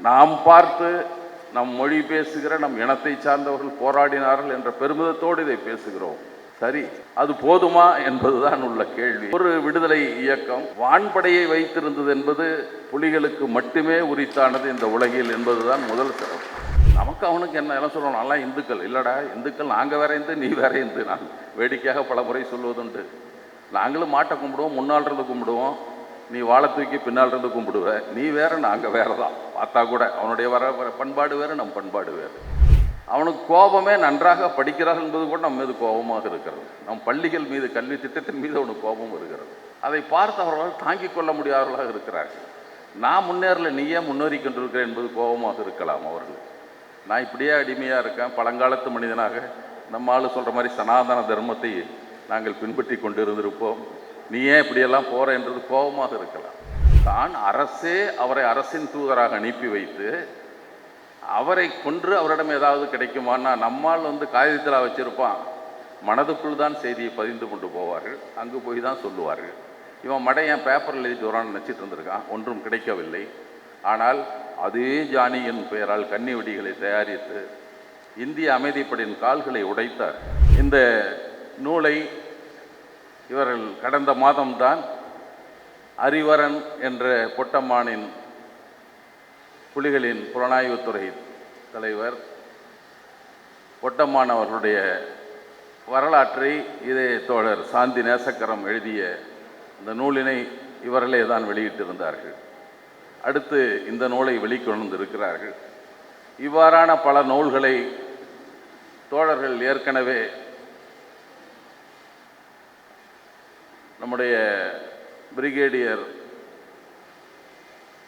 நாம் பார்த்து நம் மொழி பேசுகிற நம் இனத்தை சார்ந்தவர்கள் போராடினார்கள் என்ற பெருமிதத்தோடு இதை பேசுகிறோம். சரி, அது போதுமா என்பதுதான் உள்ள கேள்வி. ஒரு விடுதலை இயக்கம் வான்படையை வைத்திருந்தது என்பது புலிகளுக்கு மட்டுமே உரித்தானது இந்த உலகில் என்பதுதான் முதல் சிறப்பு. நமக்கு அவனுக்கு என்ன சொல்லணும், நல்லா இந்துக்கள் இல்லடா, இந்துக்கள் நாங்கள் வேற இந்து நீ வேற இந்து. நான் வேடிக்கையாக பல முறை சொல்வதுண்டு. நாங்களும் மாட்டை கும்பிடுவோம், முன்னால் இருந்து கும்பிடுவோம், நீ வாழை தூக்கி பின்னால் இருந்து கும்பிடுவ, நீ வேற நாங்கள் வேற தான். பார்த்தா கூட அவனுடைய வர பண்பாடு வேறு, நம் பண்பாடு வேறு. அவனுக்கு கோபமே நன்றாக படிக்கிறார்கள் என்பது கூட நம்ம மீது கோபமாக இருக்கிறது. நம் பள்ளிகள் மீது, கல்வி திட்டத்தின் மீது அவனுக்கு கோபம் வருகிறது. அதை பார்த்து அவர்களால் தாங்கிக் கொள்ள முடியாதவர்களாக இருக்கிறார்கள். நான் முன்னேறல, நீயே முன்னேறி கொண்டிருக்கிறேன் என்பது கோபமாக இருக்கலாம் அவர்கள். நான் இப்படியே அடிமையாக இருக்கேன், பழங்காலத்து மனிதனாக நம்ம ஆளு சொல்கிற மாதிரி சனாதன தர்மத்தை நாங்கள் பின்பற்றி கொண்டு இருந்திருப்போம், நீ ஏன் இப்படியெல்லாம் போகிற என்றது கோபமாக இருக்கலாம். தான் அரசே அவரை அரசின் தூதராக அனுப்பி வைத்து அவரை கொன்று அவரிடம் ஏதாவது கிடைக்குமான்னா, நம்மால் காகிதத்தில் வச்சிருப்பான், மனதுக்குள் தான் செய்தியை பதிந்து கொண்டு போவார்கள், அங்கு போய் தான் சொல்லுவார்கள். இவன் மடை என் பேப்பரில் எழுதி வரான்னு நினச்சிட்டு இருந்திருக்கான், ஒன்றும் கிடைக்கவில்லை. ஆனால் அதே ஜானியின் பெயரால் கன்னி வெடிகளை தயாரித்து இந்திய அமைதிப்படையின் கால்களை உடைத்தார். இந்த நூலை இவர்கள் கடந்த மாதம்தான் அறிவரன் என்ற பொட்டம்மானின் புலிகளின் புலனாய்வுத்துறை தலைவர் பொட்டம்மான் அவர்களுடைய வரலாற்றை இதே தோழர் சாந்தி நேசக்கரம் எழுதிய இந்த நூலினை இவர்களே தான் வெளியிட்டிருந்தார்கள். அடுத்து இந்த நூலை வெளிக்கொண்டு இருக்கிறார்கள். இவ்வாறான பல நூல்களை தோழர்கள் ஏற்கனவே நம்முடைய பிரிகேடியர்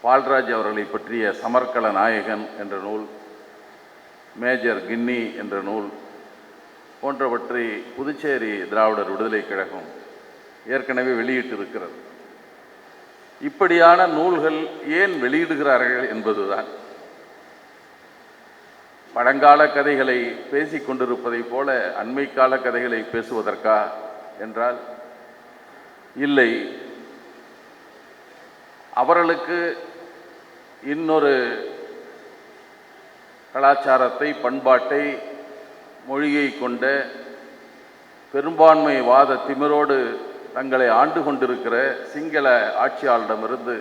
பால்ராஜ் அவர்களை பற்றிய சமர்க்கள நாயகன் என்ற நூல், மேஜர் கின்னி என்ற நூல் போன்றவற்றை புதுச்சேரி திராவிடர் விடுதலை கழகம் ஏற்கனவே வெளியிட்டிருக்கிறது. இப்படியான நூல்கள் ஏன் வெளியிடுகிறார்கள் என்பதுதான். பழங்கால கதைகளை பேசி கொண்டிருப்பதை போல அண்மை கால கதைகளை பேசுவதற்கா என்றால் இல்லை. அவர்களுக்கு இன்னொரு கலாச்சாரத்தை, பண்பாட்டை, மொழியை கொண்ட பெரும்பான்மை வாத திமிரோடு தங்களை ஆண்டு கொண்டிருக்கிற சிங்கள ஆட்சியாளரிடமிருந்து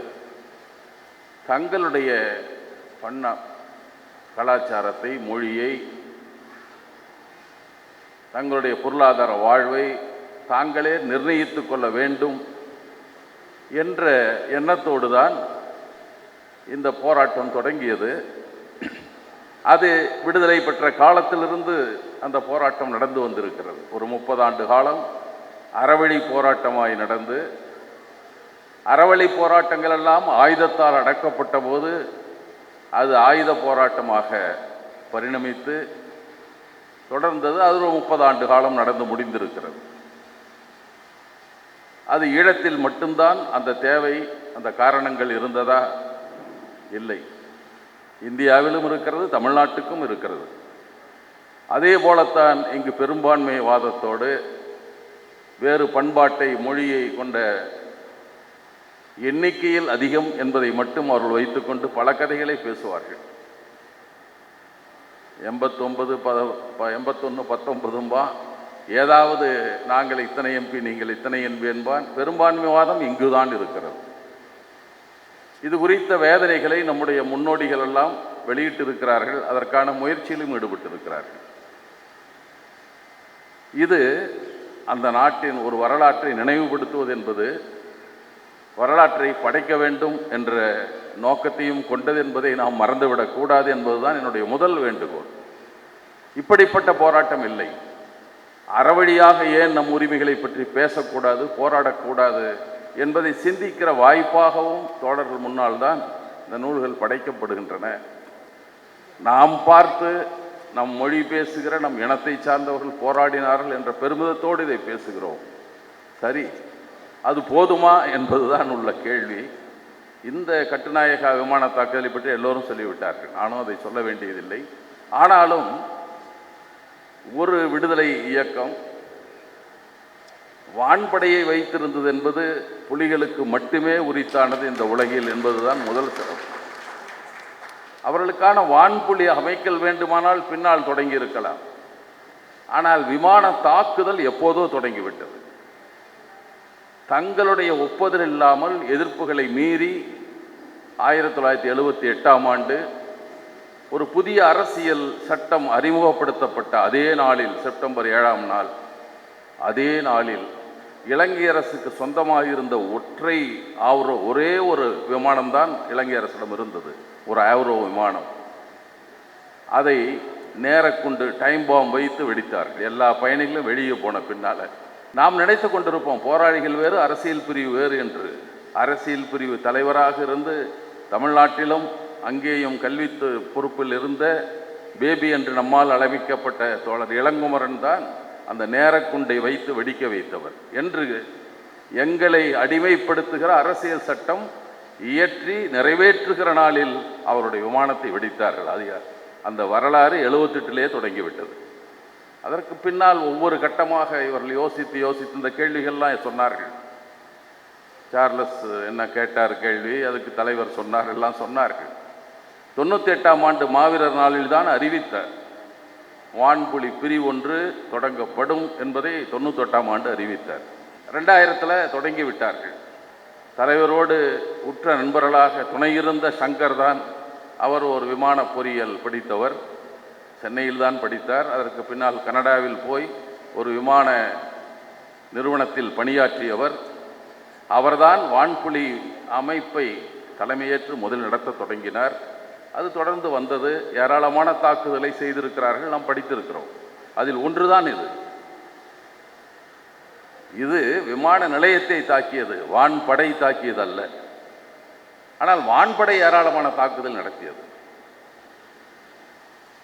தங்களுடைய கலாச்சாரத்தை, மொழியை, தங்களுடைய பொருளாதார வாழ்வை தாங்களே நிர்ணயித்து கொள்ள வேண்டும் என்ற எண்ணத்தோடு தான் இந்த போராட்டம் தொடங்கியது. அது விடுதலை பெற்ற காலத்திலிருந்து அந்த போராட்டம் நடந்து வந்திருக்கிறது. ஒரு 30 ஆண்டு காலம் அறவழி போராட்டமாய் நடந்து, அறவழி போராட்டங்கள் எல்லாம் ஆயுதத்தால் அடக்கப்பட்ட போது அது ஆயுத போராட்டமாக பரிணமித்து தொடர்ந்தது. அது ஒரு 30 ஆண்டு காலம் நடந்து முடிந்திருக்கிறது. அது ஈழத்தில் மட்டும்தான் அந்த தேவை, அந்த காரணங்கள் இருந்ததா? இல்லை. இந்தியாவிலும் இருக்கிறது, தமிழ்நாட்டுக்கும் இருக்கிறது. அதே போலத்தான் இங்கு பெரும்பான்மை வாதத்தோடு வேறு பண்பாட்டை, மொழியை கொண்ட எண்ணிக்கையில் அதிகம் என்பதை மட்டும் அவர்கள் வைத்துக்கொண்டு பல கதைகளை பேசுவார்கள். 89 81 19 ஏதாவது நாங்கள் இத்தனை எம்பி, நீங்கள் இத்தனை எம்பி என்பான். பெரும்பான்மைவாதம் இங்குதான் இருக்கிறது. இது குறித்த வேதனைகளை நம்முடைய முன்னோடிகள் எல்லாம் வெளியிட்டிருக்கிறார்கள். அதற்கான முயற்சியிலும் ஈடுபட்டிருக்கிறார்கள். இது அந்த நாட்டின் ஒரு வரலாற்றை நினைவுபடுத்துவது என்பது வரலாற்றை படைக்க வேண்டும் என்ற நோக்கத்தையும் கொண்டது என்பதை நாம் மறந்துவிடக்கூடாது என்பதுதான் என்னுடைய முதல் வேண்டுகோள். இப்படிப்பட்ட போராட்டம் இல்லை. அறவழியாக ஏன் நம் உரிமைகளை பற்றி பேசக்கூடாது, போராடக்கூடாது என்பதை சிந்திக்கிற வாய்ப்பாகவும் தோழர்கள் முன்னால் தான் இந்த நூல்கள் படைக்கப்படுகின்றன. நாம் பார்த்து நம் மொழி பேசுகிற நம் இனத்தை சார்ந்தவர்கள் போராடினார்கள் என்ற பெருமிதத்தோடு இதை பேசுகிறோம். சரி, அது போதுமா என்பதுதான் உள்ள கேள்வி. இந்த கட்டுநாயகா விமான தாக்குதலை பற்றி எல்லோரும் சொல்லிவிட்டார்கள், நானும் அதை சொல்ல வேண்டியதில்லை. ஆனாலும் ஒரு விடுதலை இயக்கம் வான்படையை வைத்திருந்தது என்பது புலிகளுக்கு மட்டுமே உரித்தானது இந்த உலகில் என்பதுதான் முதல் சிறப்பு. அவர்களுக்கான வான்புலி அமைக்கல் வேண்டுமானால் பின்னால் தொடங்கி இருக்கலாம். ஆனால் விமான தாக்குதல் எப்போதோ தொடங்கிவிட்டது. தங்களுடைய ஒப்புதல் இல்லாமல் எதிர்ப்புகளை மீறி 1978ஆம் ஆண்டு ஒரு புதிய அரசியல் சட்டம் அறிமுகப்படுத்தப்பட்ட அதே நாளில், செப்டம்பர் 7ஆம் நாள், அதே நாளில் இலங்கை அரசுக்கு சொந்தமாக இருந்த ஒரே ஒரு விமானம்தான் இலங்கை அரசிடம் இருந்தது, ஒரு ஆவ்ரோ விமானம். அதை நேரக்குண்டு டைம் பாம்பு வைத்து வெடித்தார்கள். எல்லா பயணிகளும் வெளியே போன பின்னால் நாம் நினைத்து கொண்டிருப்போம் போராளிகள் வேறு அரசியல் பிரிவு வேறு என்று. அரசியல் பிரிவு தலைவராக இருந்து தமிழ்நாட்டிலும் அங்கேயும் கல்வி பொறுப்பில் இருந்த பேபி என்று நம்மால் அழைக்கப்பட்ட தோழர் இளங்குமரன் தான் அந்த நேரக்குண்டை வைத்து வெடிக்க வைத்தவர் என்று எங்களை அடிமைப்படுத்துகிற அரசியல் சட்டம் இயற்றி நிறைவேற்றுகிற நாளில் அவருடைய விமானத்தை வெடித்தார்கள். அது அந்த வரலாறு 78லேயே தொடங்கிவிட்டது. அதற்கு பின்னால் ஒவ்வொரு கட்டமாக இவர்கள் யோசித்து இந்த கேள்விகள்லாம் சொன்னார்கள். சார்லஸ் என்ன கேட்டார் கேள்வி, அதுக்கு தலைவர் சொன்னார், எல்லாம் சொன்னார்கள். 98ஆம் ஆண்டு மாவீரர் நாளில் தான் அறிவித்தார் வான்புலி பிரிவு 1 தொடங்கப்படும் என்பதை 98ஆம் ஆண்டு அறிவித்தார். 2000 தொடங்கி விட்டார்கள். தலைவரோடு உற்ற நண்பர்களாக துணையிருந்த சங்கர் தான், அவர் ஒரு விமான பொறியியல் படித்தவர், சென்னையில் தான் படித்தார். அதற்கு பின்னால் கனடாவில் போய் ஒரு விமான நிறுவனத்தில் பணியாற்றியவர். அவர்தான் வான்புலி அமைப்பை தலைமையேற்று முதல் நடத்த தொடங்கினார். அது தொடர்ந்து வந்தது. ஏராளமான தாக்குதலை செய்திருக்கிறார்கள், நாம் படித்திருக்கிறோம். அதில் ஒன்றுதான் இது விமான நிலையத்தை தாக்கியது, வான்படை தாக்கியது அல்ல. ஆனால் வான்படை ஏராளமான தாக்குதல் நடத்தியது.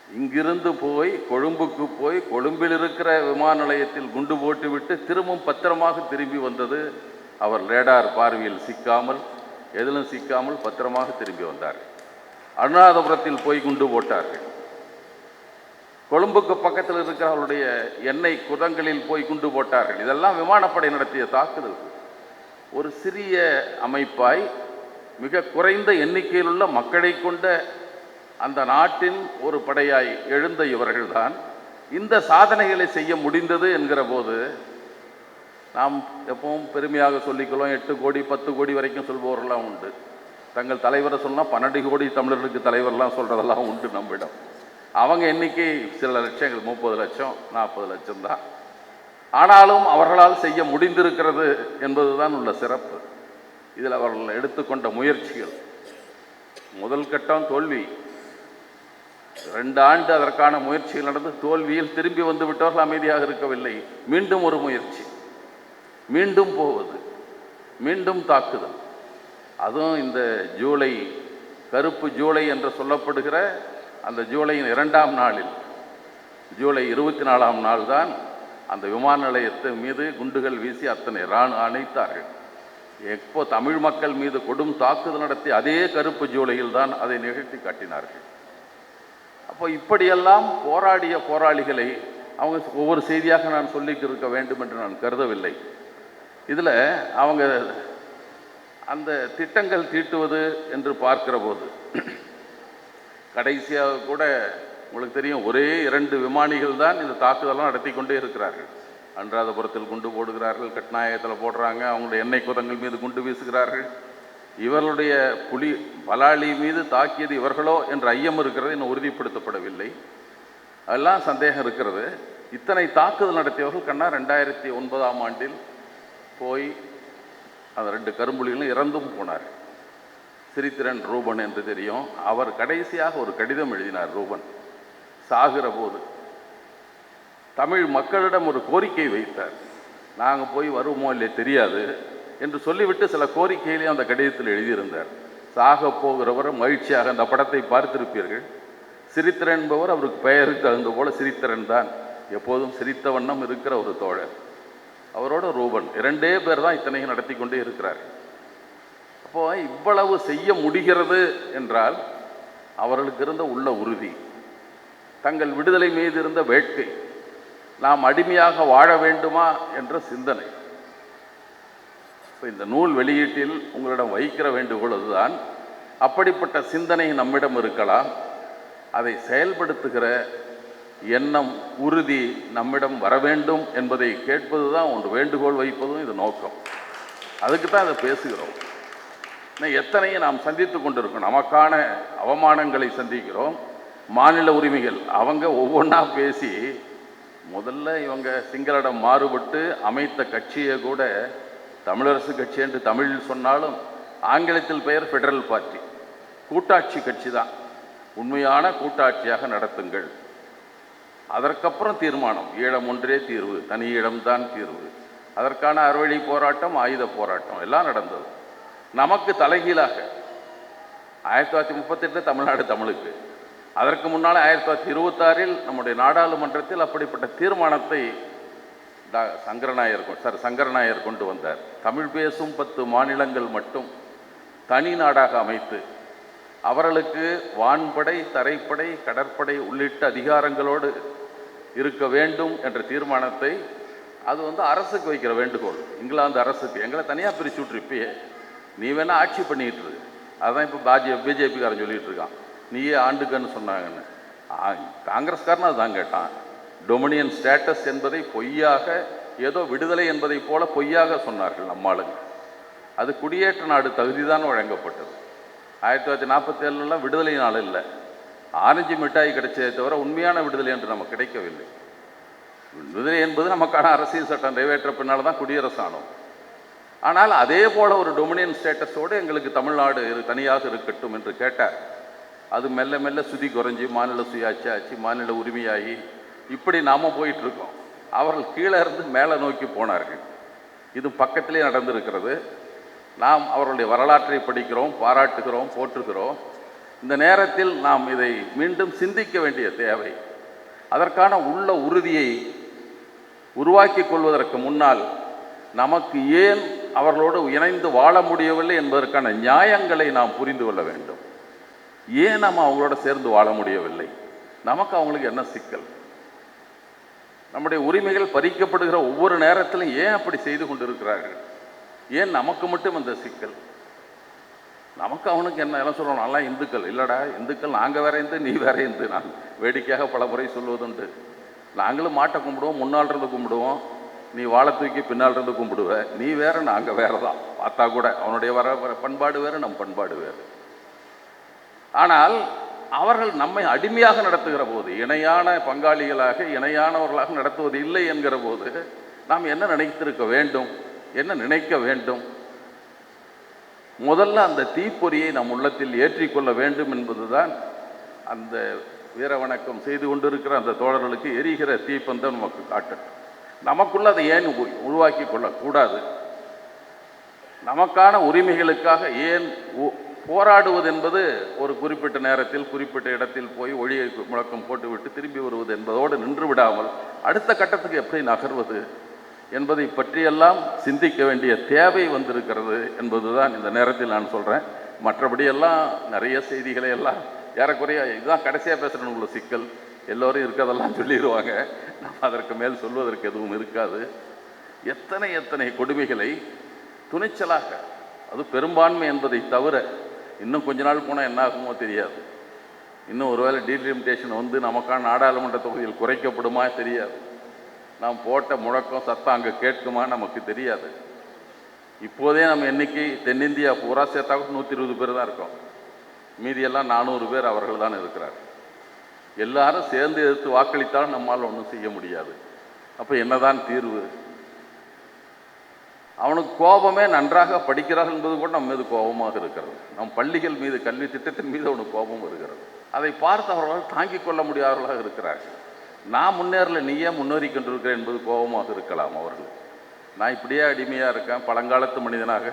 இங்கிருந்து போய் கொழும்புக்கு போய் கொழும்பில் இருக்கிற விமான நிலையத்தில் குண்டு போட்டுவிட்டு திரும்பவும் பத்திரமாக திரும்பி வந்தது. அவர் ரேடார் பார்வையில் சிக்காமல், எதிலும் சிக்காமல் பத்திரமாக திரும்பி வந்தார். அனுராதபுரத்தில் போய் குண்டு போட்டார்கள். கொழும்புக்கு பக்கத்தில் இருக்கிற அவருடைய எண்ணெய் குதங்களில் போய் குண்டு போட்டார்கள். இதெல்லாம் விமானப்படை நடத்திய தாக்குதல். ஒரு சிறிய அமைப்பாய் மிக குறைந்த எண்ணிக்கையில் உள்ள மக்களை கொண்ட அந்த நாட்டின் ஒரு படையாய் எழுந்த இவர்கள்தான் இந்த சாதனைகளை செய்ய முடிந்தது என்கிற போது நாம் எப்பவும் பெருமையாக சொல்லிக்கலாம். 8 கோடி 10 கோடி வரைக்கும் சொல்பவர்கள்லாம் உண்டு. தங்கள் தலைவரை சொன்னால் 12 கோடி தமிழர்களுக்கு தலைவர்லாம் சொல்கிறதெல்லாம் உண்டு நம்மிடம். அவங்க எண்ணிக்கை சில லட்சங்கள், 30 லட்சம் 40 லட்சம் தான். ஆனாலும் அவர்களால் செய்ய முடிந்திருக்கிறது என்பதுதான் உள்ள சிறப்பு. இதில் அவர்கள் எடுத்துக்கொண்ட முயற்சிகள், முதல் கட்டம் தோல்வி, 2 ஆண்டு அதற்கான முயற்சிகள் நடந்து தோல்வியில் திரும்பி வந்து விட்டவர்கள் அமைதியாக இருக்கவில்லை. மீண்டும் ஒரு முயற்சி, மீண்டும் போவது, மீண்டும் தாக்குதல். அதுவும் இந்த ஜூலை, கருப்பு ஜூலை என்று சொல்லப்படுகிற அந்த ஜூலையின் 2ஆம் நாளில், ஜூலை 24ஆம் நாள் தான் அந்த விமான நிலையத்தின் மீது குண்டுகள் வீசி அத்தனை அணைத்தார்கள். எப்போ தமிழ் மக்கள் மீது கொடும் தாக்குதல் நடத்தி அதே கருப்பு ஜூலையில் தான் அதை நிகழ்த்தி காட்டினார்கள். அப்போ இப்படியெல்லாம் போராடிய போராளிகளை அவங்க ஒவ்வொரு செய்தியாக நான் சொல்லிட்டு இருக்க வேண்டும் என்று நான் கருதவில்லை. இதில் அவங்க அந்த திட்டங்கள் தீட்டுவது என்று பார்க்கிற போது கடைசியாக கூட உங்களுக்கு தெரியும், ஒரே 2 விமானிகள் தான் இந்த தாக்குதலாம் நடத்தி கொண்டே இருக்கிறார்கள். அனுராதபுரத்தில் குண்டு போடுகிறார்கள், கட்நாயகத்தில் போடுறாங்க, அவங்களுடைய எண்ணெய் குதங்கள் மீது குண்டு வீசுகிறார்கள். இவர்களுடைய பலாலி மீது தாக்கியது இவர்களோ என்ற ஐயம் இருக்கிறது, இன்னும் உறுதிப்படுத்தப்படவில்லை. அதெல்லாம் சந்தேகம் இருக்கிறது. இத்தனை தாக்குதல் நடத்தியவர்கள் 2009ஆம் ஆண்டில் போய் அந்த 2 கரும்புலிகளும் இறந்தும் போனார். சிரித்திரன் ரூபன் என்று தெரியும். அவர் கடைசியாக ஒரு கடிதம் எழுதினார். ரூபன் சாகிற போது தமிழ் மக்களிடம் ஒரு கோரிக்கை வைத்தார். நாங்கள் போய் வருவோமோ இல்லை தெரியாது என்று சொல்லிவிட்டு சில கோரிக்கைகளையும் அந்த கடிதத்தில் எழுதியிருந்தார். சாக போகிறவர் மகிழ்ச்சியாக, அந்த படத்தை பார்த்திருப்பீர்கள். சிரித்திரன் என்பவர் அவருக்கு பெயருக்கு தகுந்த போல சிரித்திரன் தான், எப்போதும் சிரித்த வண்ணம் இருக்கிற ஒரு தோழர். அவரோட ரூபன் 2 பேர் தான் இத்தனையும் நடத்தி கொண்டே இருக்கிறார். அப்போ இவ்வளவு செய்ய முடிகிறது என்றால் அவர்களுக்கு இருந்த உள்ள உறுதி, தங்கள் விடுதலை மீது இருந்த வேட்கை, நாம் அடிமையாக வாழ வேண்டுமா என்ற சிந்தனை. இந்த நூல் வெளியீட்டில் உங்களிடம் வைக்கிற வேண்டுகோள் அதுதான். அப்படிப்பட்ட சிந்தனை நம்மிடம் இருக்கலாம். அதை செயல்படுத்துகிற எண்ணம், உறுதி நம்மிடம் வர வேண்டும் என்பதை கேட்பது தான் ஒன்று, வேண்டுகோள் வைப்பதும் இது நோக்கம். அதுக்கு தான் அதை பேசுகிறோம். எத்தனையை நாம் சந்தித்து கொண்டிருக்கோம். நமக்கான அவமானங்களை சந்திக்கிறோம். மாநில உரிமைகள் அவங்க ஒவ்வொன்றா பேசி, முதல்ல இவங்க சிங்களிடம் மாறுபட்டு அமைத்த கட்சியை கூட தமிழரசு கட்சி என்று தமிழில் சொன்னாலும் ஆங்கிலத்தில் பெயர் ஃபெடரல் பார்ட்டி, கூட்டாட்சி கட்சி தான். உண்மையான கூட்டாட்சியாக நடத்துங்கள், அதற்கப்புறம் தீர்மானம், ஈழம் ஒன்றே தீர்வு, தனி ஈழம்தான் தீர்வு. அதற்கான அறவழி போராட்டம், ஆயுத போராட்டம் எல்லாம் நடந்தது. நமக்கு தலைகீழாக 1938 தமிழ்நாடு தமிழுக்கு, அதற்கு முன்னால் 1926 நம்முடைய நாடாளுமன்றத்தில் அப்படிப்பட்ட தீர்மானத்தை சங்கரநாயர் கொண்டு வந்தார். தமிழ் பேசும் 10 மாநிலங்கள் மட்டும் தனி நாடாக அமைத்து அவர்களுக்கு வான்படை, தரைப்படை, கடற்படை உள்ளிட்ட அதிகாரங்களோடு இருக்க வேண்டும் என்ற தீர்மானத்தை, அது அரசுக்கு வைக்கிற வேண்டுகோள். இங்கிலாந்து அரசுக்கு, எங்களை தனியாக பிரித்து விட்டுருப்பியே, நீ வேணா ஆட்சி பண்ணிட்டு இரு. அதான் இப்போ பிஜேபிக்காரன் சொல்லிட்டு இருக்கான், நீயே ஆண்டுக்கன்னு சொன்னாங்கன்னு. காங்கிரஸ்காரன் அதுதான் கேட்டான். டொமினியன் ஸ்டேட்டஸ் என்பதை பொய்யாக, ஏதோ விடுதலை என்பதை போல பொய்யாக சொன்னார்கள் நம்மாளுங்க. அது குடியேற்ற நாடு தகுதி தான் வழங்கப்பட்டது. 1947 விடுதலை நாள் இல்லை, ஆரஞ்சு மிட்டாய் கிடைச்சதை தவிர உண்மையான விடுதலை என்று நமக்கு கிடைக்கவில்லை. விடுதலை என்பது நமக்கான அரசியல் சட்டம் நிறைவேற்ற பின்னால் தான் குடியரசானோம். ஆனால் அதே போல் ஒரு டொமினியன் ஸ்டேட்டஸோடு எங்களுக்கு தமிழ்நாடு தனியாக இருக்கட்டும் என்று கேட்டார். அது மெல்ல மெல்ல சுதி குறைஞ்சி மாநில சுயாட்சி ஆச்சு, மாநில உரிமையாகி இப்படி நாம் போயிட்டுருக்கோம். அவர்கள் கீழே இருந்து மேலே நோக்கி போனார்கள். இது பக்கத்திலே நடந்திருக்கிறது. நாம் அவர்களுடைய வரலாற்றை படிக்கிறோம், பாராட்டுகிறோம், போற்றுகிறோம். இந்த நேரத்தில் நாம் இதை மீண்டும் சிந்திக்க வேண்டிய தேவை. அதற்கான உள்ள உறுதியை உருவாக்கி கொள்வதற்கு முன்னால் நமக்கு ஏன் அவர்களோடு இணைந்து வாழ முடியவில்லை என்பதற்கான நியாயங்களை நாம் புரிந்து கொள்ள வேண்டும். ஏன் நம்ம அவங்களோட சேர்ந்து வாழ முடியவில்லை? நமக்கு அவங்களுக்கு என்ன சிக்கல்? நம்முடைய உரிமைகள் பறிக்கப்படுகிற ஒவ்வொரு நேரத்திலும் ஏன் அப்படி செய்து கொண்டிருக்கிறார்கள்? ஏன் நமக்கு மட்டும் இந்த சிக்கல்? நமக்கு அவனுக்கு என்ன சொல்லணும், நல்லா இந்துக்கள் இல்லைடா, இந்துக்கள் நாங்கள் வேற இந்து, நீ வேற இந்து. நான் வேடிக்கையாக பல முறை சொல்வதுண்டு. நாங்களும் மாட்டை கும்பிடுவோம், முன்னால் இருந்து கும்பிடுவோம், நீ வாழை தூக்கி பின்னால் இருந்து கும்பிடுவ. நீ வேற நாங்கள் வேற தான். பார்த்தா கூட அவனுடைய வர பண்பாடு வேறு, நம் பண்பாடு வேறு. ஆனால் அவர்கள் நம்மை அடிமையாக நடத்துகிற போது, இணையான பங்காளிகளாக இணையானவர்களாக நடத்துவது இல்லை என்கிற போது நாம் என்ன நினைத்திருக்க வேண்டும், என்ன நினைக்க வேண்டும்? முதல்ல அந்த தீப்பொறியை நம் உள்ளத்தில் ஏற்றிக்கொள்ள வேண்டும் என்பதுதான் அந்த வீர வணக்கம் செய்து கொண்டிருக்கிற அந்த தோழர்களுக்கு எரிகிற தீப்பந்தம் நமக்கு காட்டட்டும். நமக்குள்ள அதை ஏன் உருவாக்கி கொள்ளக்கூடாது? நமக்கான உரிமைகளுக்காக ஏன் போராடுவது என்பது ஒரு குறிப்பிட்ட நேரத்தில் குறிப்பிட்ட இடத்தில் போய் ஒளியை முழக்கம் போட்டுவிட்டு திரும்பி வருவது என்பதோடு நின்று விடாமல் அடுத்த கட்டத்துக்கு எப்படி நகர்வது என்பதை பற்றியெல்லாம் சிந்திக்க வேண்டிய தேவை வந்திருக்கிறது என்பதுதான் இந்த நேரத்தில் நான் சொல்கிறேன். மற்றபடியெல்லாம் நிறைய செய்திகளை எல்லாம் ஏறக்குறைய இதுதான் கடைசியாக பேசுகிறேன்னு உள்ள சிக்கல். எல்லோரும் இருக்கிறதெல்லாம் சொல்லிடுவாங்க, நம்ம அதற்கு மேல் சொல்வதற்கு எதுவும் இருக்காது. எத்தனை எத்தனை கொடுமைகளை துணிச்சலாக, அது பெரும்பான்மை என்பதை தவிர, இன்னும் கொஞ்ச நாள் போனால் என்ன ஆகுமோ தெரியாது. இன்னும் ஒருவேளை டீலிமிட்டேஷன் வந்து நமக்கான நாடாளுமன்ற தொகுதியில் குறைக்கப்படுமா தெரியாது. நாம் போட்ட முழக்கம் சத்தம் அங்கே கேட்குமா நமக்கு தெரியாது. இப்போதே நம்ம எண்ணிக்கை தென்னிந்தியா பூரா சேர்த்தாக்கும் 120 பேர் தான் இருக்கோம். மீதியெல்லாம் 400 பேர் அவர்கள் தான் இருக்கிறார். எல்லாரும் சேர்ந்து எதிர்த்து வாக்களித்தாலும் நம்மால் ஒன்றும் செய்ய முடியாது. அப்போ என்னதான் தீர்வு? அவனுக்கு கோபமே நன்றாக படிக்கிறார்கள் என்பது கூட நம்ம மீது கோபமாக இருக்கிறது. நம் பள்ளிகள் மீது, கல்வி திட்டத்தின் மீது அவனுக்கு கோபம் வருகிறது. அதை பார்த்து அவர்களால் தாங்கிக் கொள்ள முடியாதவர்களாக இருக்கிறார்கள். நான் முன்னேறல, நீயே முன்னேறி கொண்டிருக்கிறேன் என்பது கோபமாக இருக்கலாம் அவர்கள். நான் இப்படியே அடிமையாக இருக்கேன், பழங்காலத்து மனிதனாக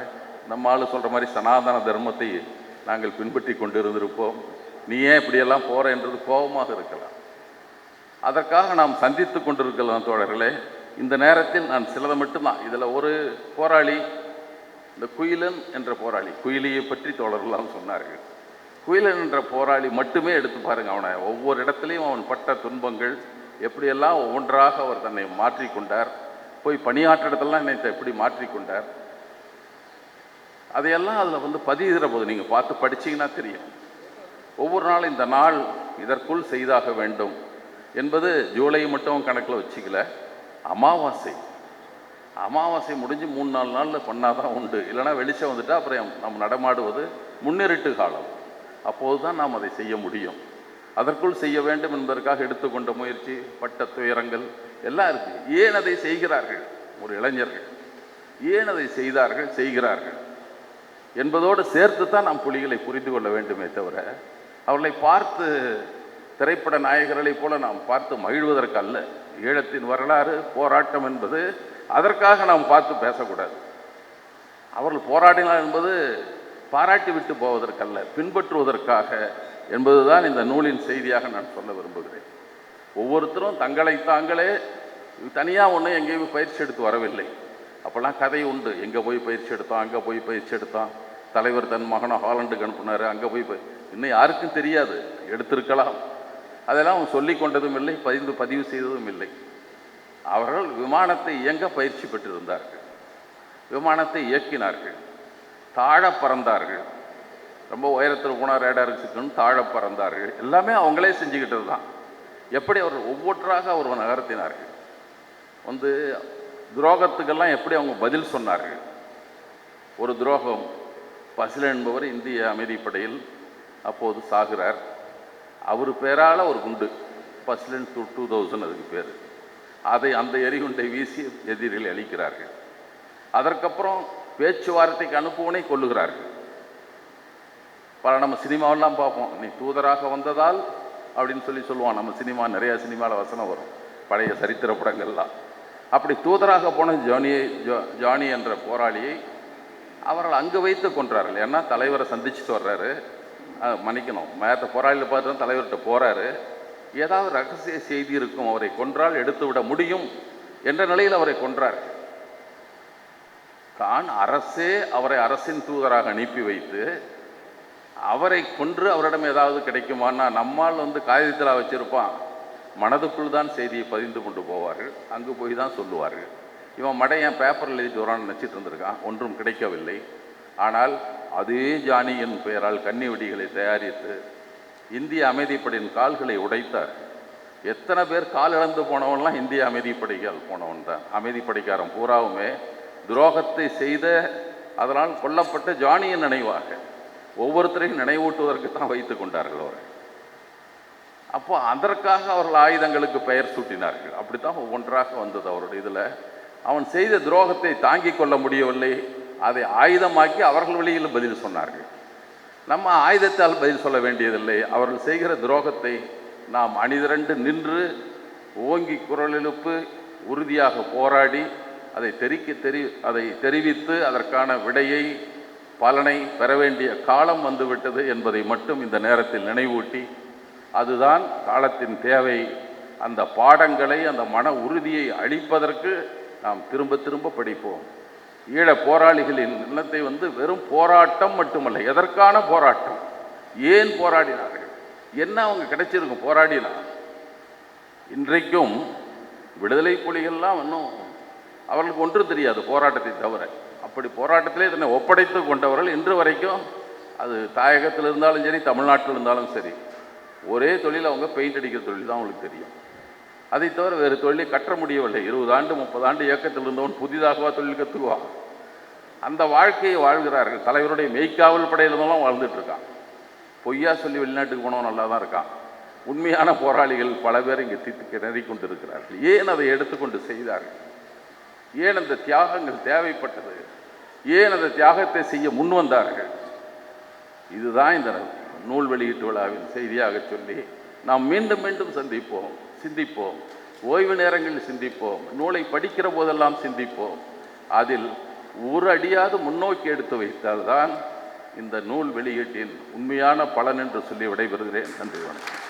நம்ம ஆளு சொல்கிற மாதிரி சனாதன தர்மத்தை நாங்கள் பின்பற்றி கொண்டு இருந்திருப்போம், நீ ஏன் இப்படியெல்லாம் போகிற என்றது கோபமாக இருக்கலாம். அதற்காக நாம் சந்தித்து கொண்டிருக்கலாம் தோழர்களே. இந்த நேரத்தில் நான் சிலதை மட்டும்தான், இதில் ஒரு போராளி, இந்த குயிலன் என்ற போராளி, குயிலியை பற்றி தோழர்கள்லாம் சொன்னார்கள். குயிலன் என்ற போராளி மட்டுமே எடுத்து பாருங்கள். அவனை ஒவ்வொரு இடத்துலையும் அவன் பட்ட துன்பங்கள் எப்படியெல்லாம் ஒவ்வொன்றாக அவர் தன்னை மாற்றிக்கொண்டார். போய் பணியாற்ற இடத்துலலாம் என்னை எப்படி மாற்றிக்கொண்டார். அதையெல்லாம் அதில் வந்து பதிகிற போது நீங்கள் பார்த்து படிச்சீங்கன்னா தெரியும். ஒவ்வொரு நாளும் இந்த நாள் இதற்குள் செய்தாக வேண்டும் என்பது ஜூலை மட்டும் கணக்கில் வச்சுக்கல. அமாவாசை முடிஞ்சு 3-4 நாளில் பண்ணாதான் உண்டு. இல்லைனா வெளிச்சம் வந்துட்டா அப்புறம் நம்ம நடமாடுவது முன்னிருட்டு காலம். அப்போது தான் நாம் அதை செய்ய முடியும். அதற்குள் செய்ய வேண்டும் என்பதற்காக எடுத்துக்கொண்ட முயற்சி, பட்ட துயரங்கள் எல்லாம் இருக்கு. ஏன் அதை செய்கிறார்கள் ஒரு இளைஞர்கள், ஏன் அதை செய்கிறார்கள் என்பதோடு சேர்த்து தான் நாம் புலிகளை புரிந்து கொள்ள வேண்டுமே தவிர, அவர்களை பார்த்து திரைப்பட நாயகர்களைப் போல நாம் பார்த்து மகிழ்வதற்கு அல்ல. ஈழத்தின் வரலாறு போராட்டம் என்பது அதற்காக நாம் பார்த்து பேசக்கூடாது. அவர்கள் போராடினார் என்பது பாராட்டி விட்டு போவதற்கல்ல, பின்பற்றுவதற்காக என்பதுதான் இந்த நூலின் செய்தியாக நான் சொல்ல விரும்புகிறேன். ஒவ்வொருத்தரும் தங்களை தாங்களே தனியாக ஒன்றும் எங்கேயும் பயிற்சி எடுத்து வரவில்லை. அப்போல்லாம் கதை உண்டு. எங்கே போய் பயிற்சி எடுத்தோம், அங்கே போய் பயிற்சி எடுத்தோம், தலைவர் தன் மகனை ஹாலண்டுக்கு அனுப்புனார், அங்கே போய் இன்னும் யாருக்கும் தெரியாது. எடுத்திருக்கலாம். அதெல்லாம் அவங்க சொல்லி கொண்டதும் இல்லை, பதிவு செய்ததும் இல்லை. அவர்கள் விமானத்தை இயங்க பயிற்சி பெற்றிருந்தார்கள், விமானத்தை இயக்கினார்கள், தாழ பறந்தார்கள். ரொம்ப உயரத்தில் போனால் ரேடாருக்கு தாழ பறந்தார்கள். எல்லாமே அவங்களே செஞ்சுக்கிட்டது தான். எப்படி அவர்கள் ஒவ்வொன்றாக அவர் நகர்த்தினார்கள். வந்து துரோகத்துக்கெல்லாம் எப்படி அவங்க பதில் சொன்னார்கள். ஒரு துரோகம், பசிலன் என்பவர் இந்திய அமைதிப்படையில் அப்போது சாகிறார். அவர் பேரால் ஒரு குண்டு, பசிலன் 2000 அதுக்கு பேர். அந்த எரிகுண்டை வீசி எதிரில் அளிக்கிறார்கள். அதற்கப்புறம் பேச்சுவார்த்தைக்கு அனுப்புவனை கொள்ளுகிறார்கள். நம்ம சினிமாவெல்லாம் பார்ப்போம், நீ தூதராக வந்ததால் அப்படின்னு சொல்லுவான். நம்ம சினிமா நிறையா சினிமாவில் வசனம் வரும், பழைய சரித்திர படங்கள்லாம். அப்படி தூதராக போன ஜானி என்ற போராளியை அவர்கள் அங்கு வைத்து கொன்றார்கள். ஏன்னா தலைவரை சந்திச்சுட்டு வர்றாரு, மன்னிக்கணும், போராளியில் பார்த்து தலைவர்கிட்ட போகிறாரு. ஏதாவது ரகசிய செய்தி இருக்கும், அவரை கொன்றால் எடுத்து விட முடியும் என்ற நிலையில் அவரை கொன்றார். தான் அரசே அவரை அரசின் தூதராக அனுப்பி வைத்து அவரை கொன்று அவரிடம் ஏதாவது கிடைக்குமான்னா, நம்மால் காகிதத்தில் வச்சிருப்பான், மனதுக்குள் தான் செய்தியை பதிந்து கொண்டு போவார்கள். அங்கு போய் தான் சொல்லுவார்கள். இவன் மடையன் பேப்பரில் எழுதி வரான்னு நினச்சிட்டு இருந்திருக்கான், ஒன்றும் கிடைக்கவில்லை. ஆனால் அதே ஜானியின் பெயரால் கன்னி வெடிகளை தயாரித்து இந்திய அமைதிப்படையின் கால்களை உடைத்தார். எத்தனை பேர் கால் இழந்து போனவன்லாம் இந்திய அமைதிப்படைக்கால் போனவன் தான். அமைதிப்படைக்காரன் பூராவுமே துரோகத்தை செய்த, அதனால் கொல்லப்பட்ட ஜானியின் நினைவாக ஒவ்வொருத்தரையும் நினைவூட்டுவதற்கு தான் வைத்து கொண்டார்கள் அவர். அப்போ அதற்காக அவர்கள் ஆயுதங்களுக்கு பெயர் சூட்டினார்கள். அப்படித்தான் ஒவ்வொன்றாக வந்தது அவருடைய இதில். அவன் செய்த துரோகத்தை தாங்கிக் கொள்ள முடியவில்லை, அதை ஆயுதமாக்கி அவர்கள் வழியில் பதில் சொன்னார்கள். நம்ம ஆயுதத்தால் பதில் சொல்ல வேண்டியதில்லை. அவர்கள் செய்கிற துரோகத்தை நாம் அணிதிரண்டு நின்று ஓங்கி குரல் எழுப்பு உறுதியாக போராடி அதை தெரிவித்து அதற்கான விடையை பலனை பெற வேண்டிய காலம் வந்துவிட்டது என்பதை மட்டும் இந்த நேரத்தில் நினைவூட்டி, அதுதான் காலத்தின் தேவை. அந்த பாடங்களை, அந்த மன உறுதியை அளிப்பதற்கு நாம் திரும்ப திரும்ப படிப்போம். ஈழ போராளிகளின் எண்ணத்தை வெறும் போராட்டம் மட்டுமல்ல, எதற்கான போராட்டம், ஏன் போராடினார்கள், என்ன அவங்க கிடைச்சிருக்கும் போராடினா. இன்றைக்கும் விடுதலை புலிகள்லாம் இன்னும் அவர்களுக்கு ஒன்றும் தெரியாது போராட்டத்தை தவிர. அப்படி போராட்டத்திலே இதனை ஒப்படைத்து கொண்டவர்கள் இன்று வரைக்கும், அது தாயகத்தில் இருந்தாலும் சரி, தமிழ்நாட்டில் இருந்தாலும் சரி, ஒரே தொழில், அவங்க பெயிண்ட் அடிக்கிற தொழில் தான் அவங்களுக்கு தெரியும். அதை தவிர வேறு தொழிலை கற்ற முடியவில்லை. 20 ஆண்டு 30 ஆண்டு இயக்கத்தில் இருந்தவன் புதிதாகவா தொழில் கற்றுக்குவான்? அந்த வாழ்க்கையை வாழ்கிறார்கள். தலைவருடைய மெய்க்காவல் படையில் இருந்தவெல்லாம் வாழ்ந்துட்டு இருக்கான். பொய்யா சொல்லி வெளிநாட்டுக்கு போனவன் நல்லா தான் இருக்கான். உண்மையான போராளிகள் பல பேர் இங்கே திணறி கொண்டு இருக்கிறார்கள். ஏன் அதை எடுத்துக்கொண்டு செய்தார்கள்? ஏன் அந்த தியாகங்கள் தேவைப்பட்டது? ஏன் அந்த தியாகத்தை செய்ய முன் வந்தார்கள்? இதுதான் இந்த நூல் வெளியீட்டு விழாவின் செய்தியாக சொல்லி நாம் மீண்டும் மீண்டும் சிந்திப்போம். ஓய்வு நேரங்களில் சிந்திப்போம். நூலை படிக்கிற போதெல்லாம் சிந்திப்போம். அதில் ஒரு அடியாவது முன்னோக்கி எடுத்து வைத்தால்தான் இந்த நூல் வெளியீட்டின் உண்மையான பலன் என்று சொல்லி விடைபெறுகிறேன். நன்றி, வணக்கம்.